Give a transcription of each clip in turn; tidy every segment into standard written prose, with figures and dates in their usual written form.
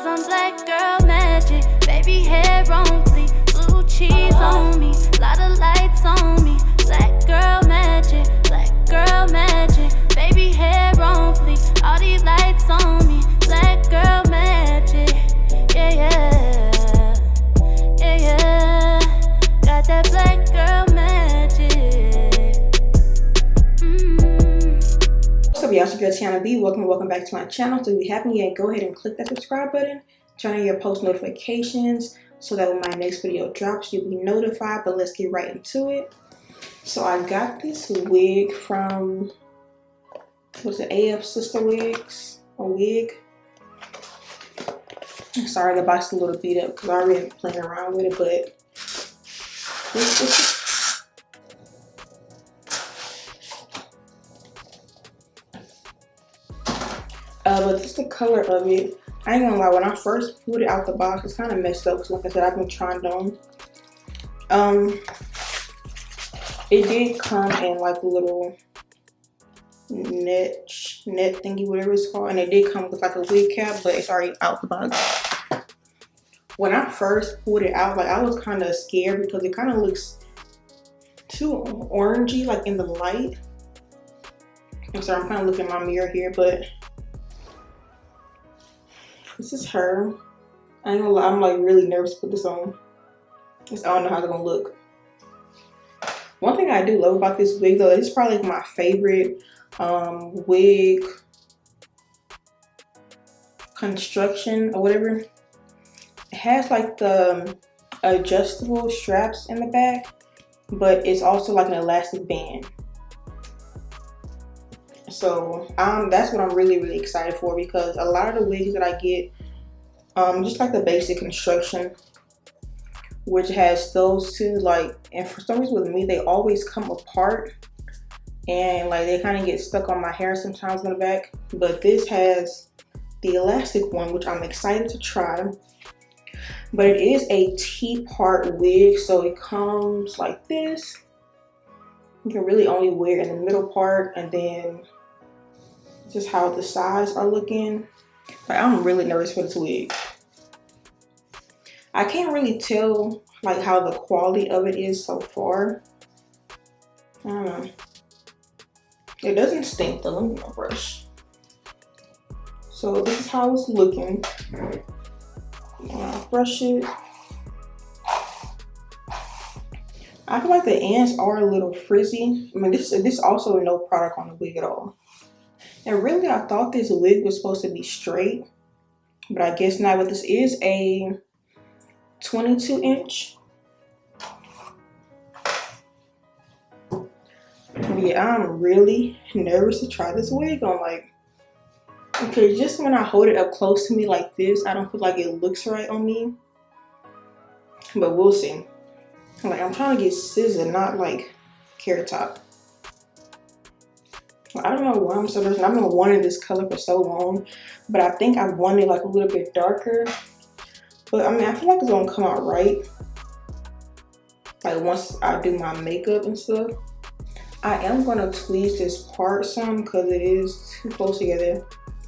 some black girl magic. Baby hair on fleek, blue cheese on me, lot of lights on me. Black girl magic, baby hair on fleek, all these lights on me. Black girl magic, yeah, yeah, yeah, yeah. Got that black girl magic. What's up, y'all? It's your girl Tiyonna B. Welcome back to my channel. So if you haven't yet, go ahead and click that subscribe button. Turn on your post notifications so that when my next video drops, you'll be notified. But let's get right into it. So I got this wig from, was it AFSISTERWIG? A wig. I'm sorry, the box is a little beat up because I already been playing around with it, but but this is the color of it. I ain't gonna lie, when I first pulled it out the box, it's kind of messed up because like I said, I've been trying it on. It did come in like a little net thingy, whatever it's called, and it did come with like a wig cap, but it's already out the box. When I first pulled it out, like I was kind of scared because it kind of looks too orangey, like in the light. I'm sorry, I'm kind of looking in my mirror here, but this is her. I ain't gonna lie, I'm like really nervous to put this on. I don't know how it's gonna look. One thing I do love about this wig though, it's probably my favorite wig construction or whatever. It has like the adjustable straps in the back, but it's also like an elastic band. So that's what I'm really excited for, because a lot of the wigs that I get, just like the basic construction, which has those two, like, and for some reason with me, they always come apart and like they kind of get stuck on my hair sometimes in the back. But this has the elastic one, which I'm excited to try. But it is a T-part wig, so it comes like this. You can really only wear it in the middle part, and then just how the sides are looking. Like, I'm really nervous for this wig. I can't really tell like how the quality of it is so far. I don't know. It doesn't stink though. Let me get my brush. So this is how it's looking. I'll brush it. I feel like the ends are a little frizzy. I mean, this also no product on the wig at all. And really, I thought this wig was supposed to be straight, but I guess not. But this is a 22 inch. Yeah, I'm really nervous to try this wig on. Like, okay, just when I hold it up close to me like this, I don't feel like it looks right on me. But we'll see. Like, I'm trying to get scissor, not like carrot top. I don't know why I'm so nervous. I've been wanting this color for so long, but I think I wanted like a little bit darker. But I mean, I feel like it's gonna come out right. Like once I do my makeup and stuff. I am gonna tweeze this part some because it is too close together.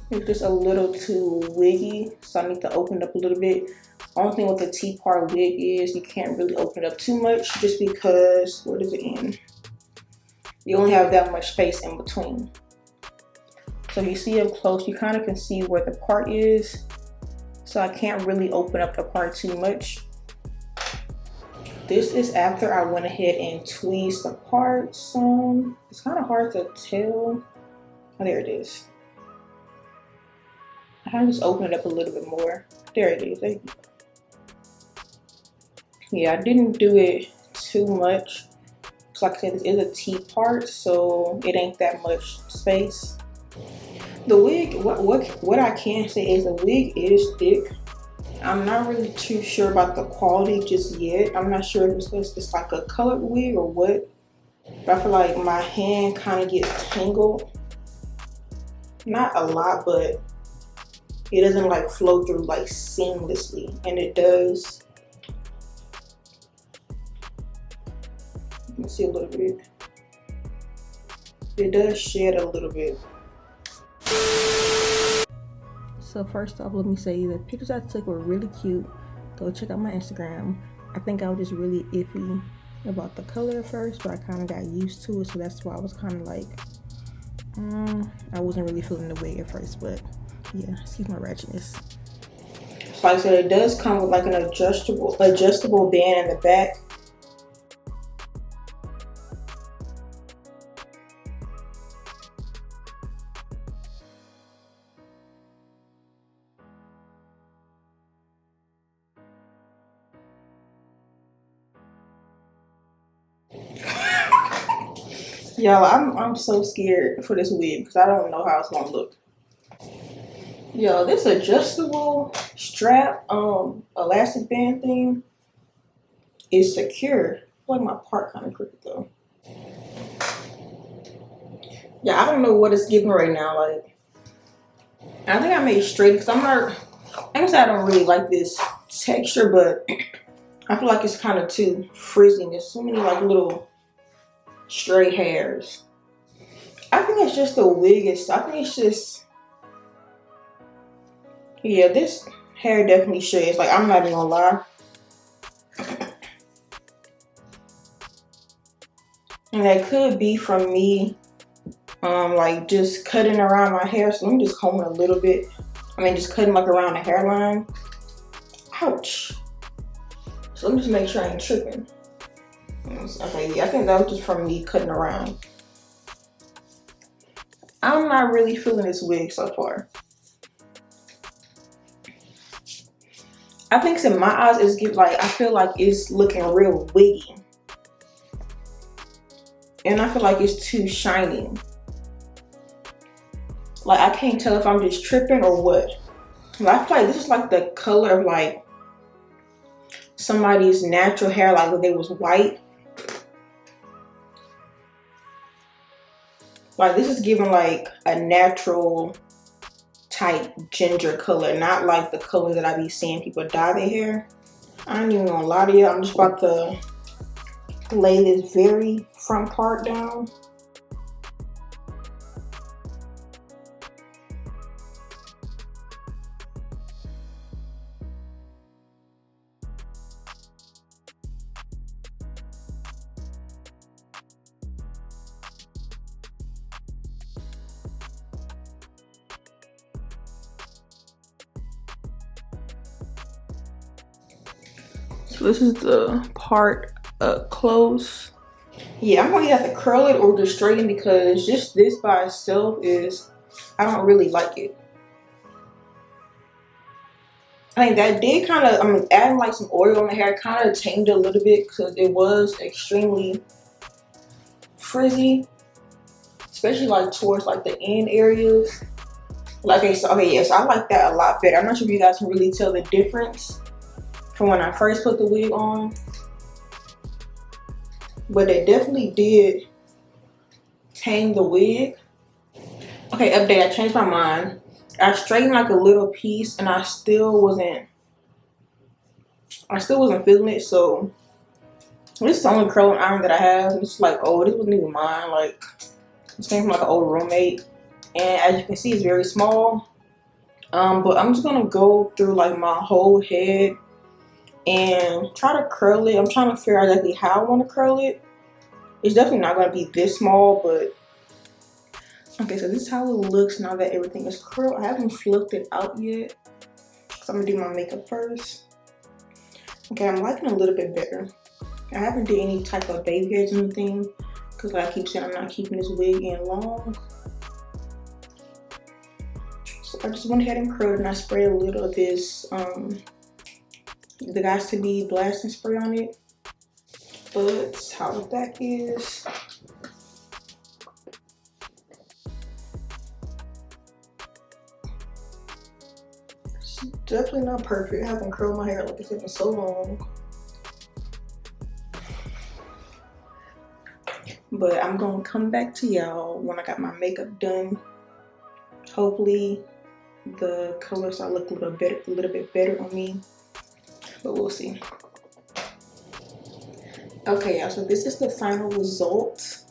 It's just a little too wiggy, so I need to open it up a little bit. Only thing with the T-part wig is you can't really open it up too much, just because, where does it end? You only have that much space in between. So if you see up close, you kind of can see where the part is. So I can't really open up the part too much. This is after I went ahead and tweezed the part some. It's kind of hard to tell. Oh, there it is. I kind of just open it up a little bit more. There it is. There you go. Yeah, I didn't do it too much. Like I said, this is a T-part, so it ain't that much space. The wig, what I can say is the wig is thick. I'm not really too sure about the quality just yet. I'm not sure if it's just like a colored wig or what. But I feel like my hand kind of gets tangled. Not a lot, but it doesn't like flow through like seamlessly, and it does. You can see a little bit. It does shed a little bit. So first off, let me say the pictures I took were really cute. Go check out my Instagram. I think I was just really iffy about the color at first, but I kind of got used to it, so that's why I was kind of like, I wasn't really feeling the way at first, but yeah, excuse my ratchetness. So like I said, it does come with like an adjustable band in the back. Y'all, I'm so scared for this wig because I don't know how it's gonna look. Yo, this adjustable strap elastic band thing is secure. I feel like my part kind of crooked though. Yeah, I don't know what it's giving right now. Like, I think I made it straight because I don't really like this texture, but I feel like it's kind of too frizzy. There's so many like little stray hairs. I think it's just the wig. I think it's just, yeah, this hair definitely shades. Like, I'm not even gonna lie. And that could be from me, like just cutting around my hair. So let me just comb it a little bit. I mean, just cutting like around the hairline. Ouch. So let me just make sure I ain't tripping. Okay, yeah, I think that was just from me cutting around. I'm not really feeling this wig so far. I think in my eyes, I feel like it's looking real wiggy. And I feel like it's too shiny. Like, I can't tell if I'm just tripping or what. But I feel like this is like the color of like somebody's natural hair, like if they was white. Like, this is giving like a natural type ginger color, not like the color that I be seeing people dye their hair. I ain't even gonna lie to you, I'm just about to lay this very front part down. So this is the part up close. Yeah, I'm gonna either have to curl it or just straighten because just this by itself I don't really like it. I think that did kind of, adding like some oil on the hair kind of changed it a little bit because it was extremely frizzy, especially like towards like the end areas. Like, okay, so I like that a lot better. I'm not sure if you guys can really tell the difference from when I first put the wig on, but it definitely did tame the wig. Okay, update, I changed my mind. I straightened like a little piece and I still wasn't feeling it. So this is the only curling iron that I have. It's like, oh, this wasn't even mine. Like, this came from like an old roommate, and as you can see, it's very small. But I'm just gonna go through like my whole head and try to curl it. I'm trying to figure out exactly how I want to curl it. It's definitely not gonna be this small, but okay, so this is how it looks now that everything is curled. I haven't flipped it out yet, so I'm gonna do my makeup first. Okay, I'm liking it a little bit better. I haven't did any type of baby hairs or anything, because like I keep saying, I'm not keeping this wig in long. So I just went ahead and curled and I sprayed a little of this, the Guys to Be blasting spray on it. But how the back is. It's definitely not perfect. I haven't curled my hair like it's been so long. But I'm gonna come back to y'all when I got my makeup done. Hopefully the colors start looking a little bit better on me, but we'll see. Okay, y'all, so this is the final result.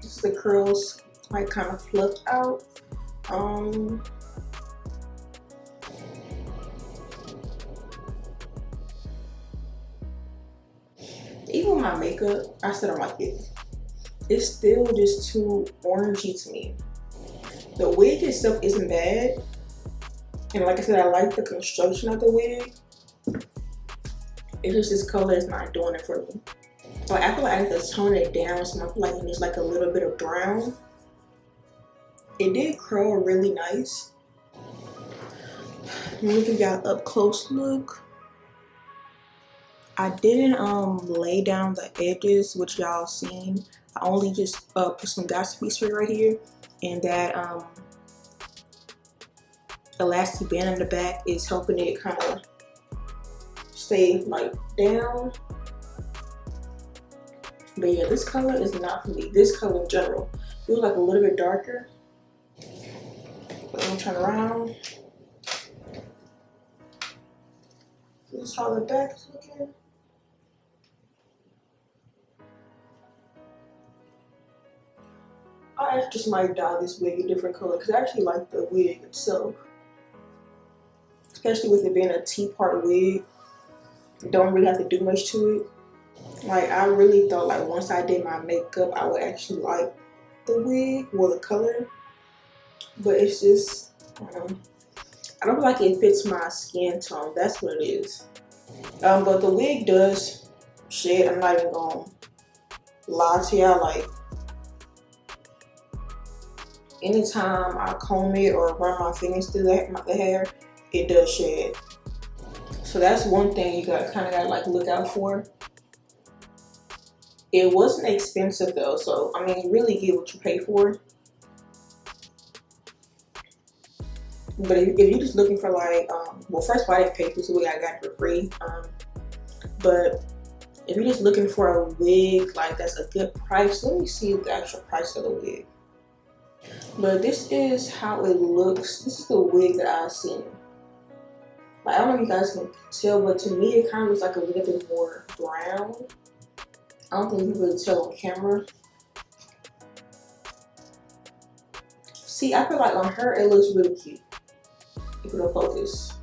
This is the curls like kind of fluffed out. Even with my makeup, I still don't like it. It's still just too orangey to me. The wig itself isn't bad, and like I said, I like the construction of the wig. It's just this color is not doing it for me. Like I feel like I need to tone it down, so I feel like it needs like a little bit of brown. It did curl really nice. Let me give y'all an up close look. I didn't lay down the edges, which y'all seen. I only just put some Gossipy spray right here, and that elastic band in the back is helping it kind of stay like down. But yeah, this color is not for me. This color in general feels like a little bit darker. But let me turn around. This is how the back is looking. I just might dye this wig a different color because I actually like the wig itself. Especially with it being a T-part wig. Don't really have to do much to it. Like I really thought like once I did my makeup I would actually like the wig or the color. But it's just, I don't feel like it fits my skin tone. That's what it is. But the wig does shed. I'm not even gonna lie to y'all. Like anytime I comb it or run my fingers through the hair, it does shed. So that's one thing you kind of gotta like look out for. It wasn't expensive though, so I mean, you really get what you pay for. But if you're just looking for like, well, first of all, I didn't pay for this wig, I got it for free. But if you're just looking for a wig like that's a good price, let me see the actual price of the wig. But this is how it looks. This is the wig that I've seen. Like, I don't know if you guys can tell, but to me it kind of looks like a little bit more brown. I don't think you can really tell on camera. See, I feel like on her it looks really cute. If it'll focus.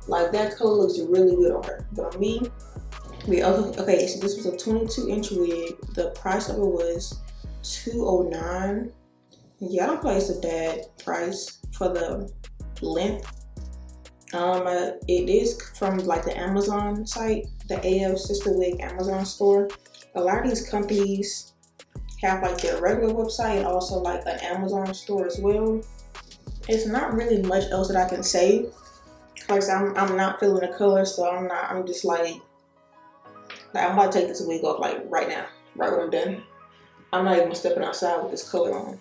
Like that color looks really good on her. But on me, okay, so this was a 22-inch wig. The price of it was $209. Yeah, I don't feel like it's a bad price for the length. It is from like the Amazon site, the AFSISTERWIG Amazon store. A lot of these companies have like their regular website and also like an Amazon store as well. It's not really much else that I can say. Like I said, I'm not feeling the color, so I'm just like I'm about to take this wig off like right now, right when I'm done. I'm not even stepping outside with this color on.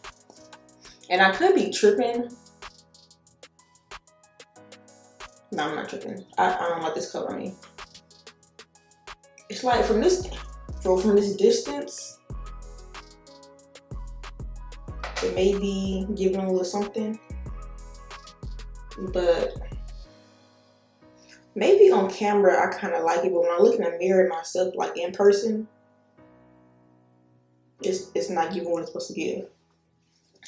And I could be tripping. No, I'm not tripping. I don't like this color on me. It's like from this distance, it may be giving a little something. But maybe on camera I kind of like it, but when I look in the mirror myself, like in person, it's not giving what it's supposed to give.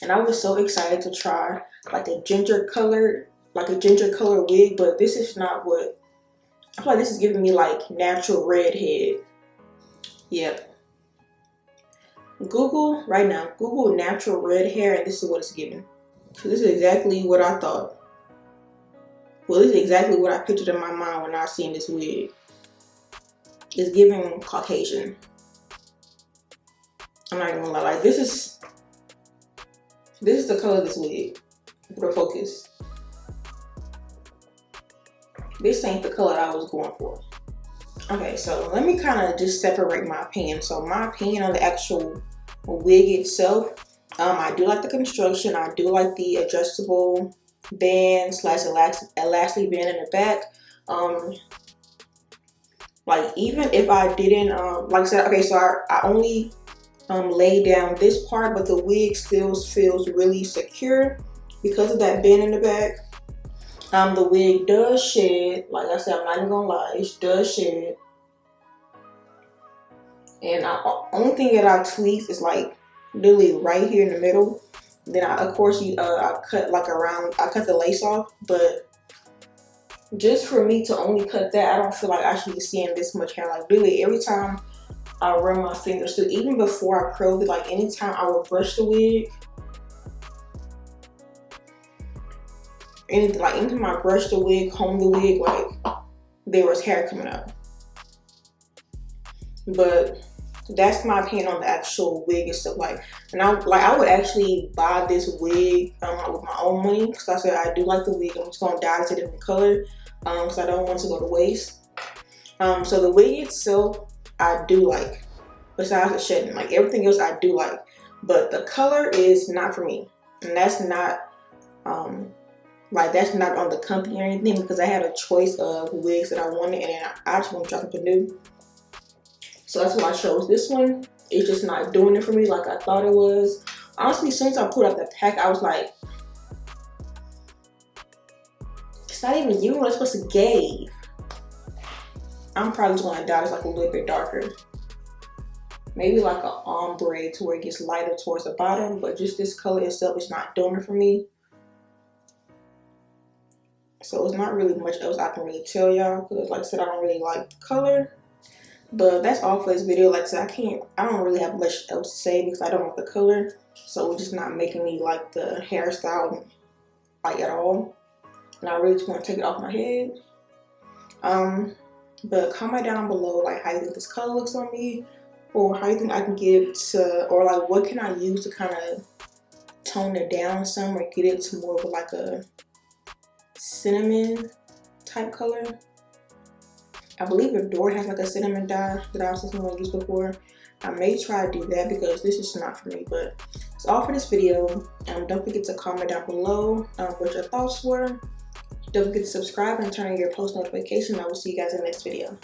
And I was so excited to try like a ginger color wig, but this is not what I feel like. This is giving me like natural redhead. Yep. Google right now, Google natural red hair, and this is what it's giving. So this is exactly what I thought. Well, this is exactly what I pictured in my mind when I seen this wig. It's giving Caucasian. I'm not even gonna lie. Like this is the color of this wig. For focus. This ain't the color I was going for. Okay, so let me kind of just separate my opinion. So my opinion on the actual wig itself, I do like the construction. I do like the adjustable band / elastic band in the back. Like even if I didn't, like I said, okay, so I only laid down this part, but the wig still feels really secure because of that band in the back. The wig does shed. Like I said, I'm not even gonna lie, it does shed. And the only thing that I tweaked is like literally right here in the middle. Then of course I cut like around, I cut the lace off, but just for me to only cut that, I don't feel like I should be seeing this much hair. Like literally every time I run my fingers through, even before I curled it, like anytime I would brush the wig, anytime I brush the wig, comb the wig, like there was hair coming up. But that's my opinion on the actual wig and stuff. Like, and I would actually buy this wig with my own money, because I said I do like the wig. I'm just gonna dye it to a different color, because I don't want it to go to waste. So the wig itself, I do like, besides the shedding. Like everything else I do like, but the color is not for me, and that's not like that's not on the company or anything, because I had a choice of wigs that I wanted, and then I just want to try something new. So that's why I chose this one. It's just not doing it for me like I thought it was. Honestly, since I pulled out the pack, I was like, it's not even you what it's supposed to give. I'm probably just gonna dye this like a little bit darker. Maybe like an ombre to where it gets lighter towards the bottom, but just this color itself is not doing it for me. So it's not really much else I can really tell y'all, because like I said, I don't really like the color. But that's all for this video. Like I said, I don't really have much else to say because I don't like the color. So it's just not making me like the hairstyle like at all. And I really just want to take it off my head. But comment down below like how you think this color looks on me, or how you think I can get it to, or like what can I use to kind of tone it down some, or get it to more of like a cinnamon type color. I believe Adore has like a cinnamon dye that I've seen someone use before. I may try to do that because this is not for me. But that's all for this video. Don't forget to comment down below what your thoughts were. Don't forget to subscribe and turn on your post notification. I will see you guys in the next video.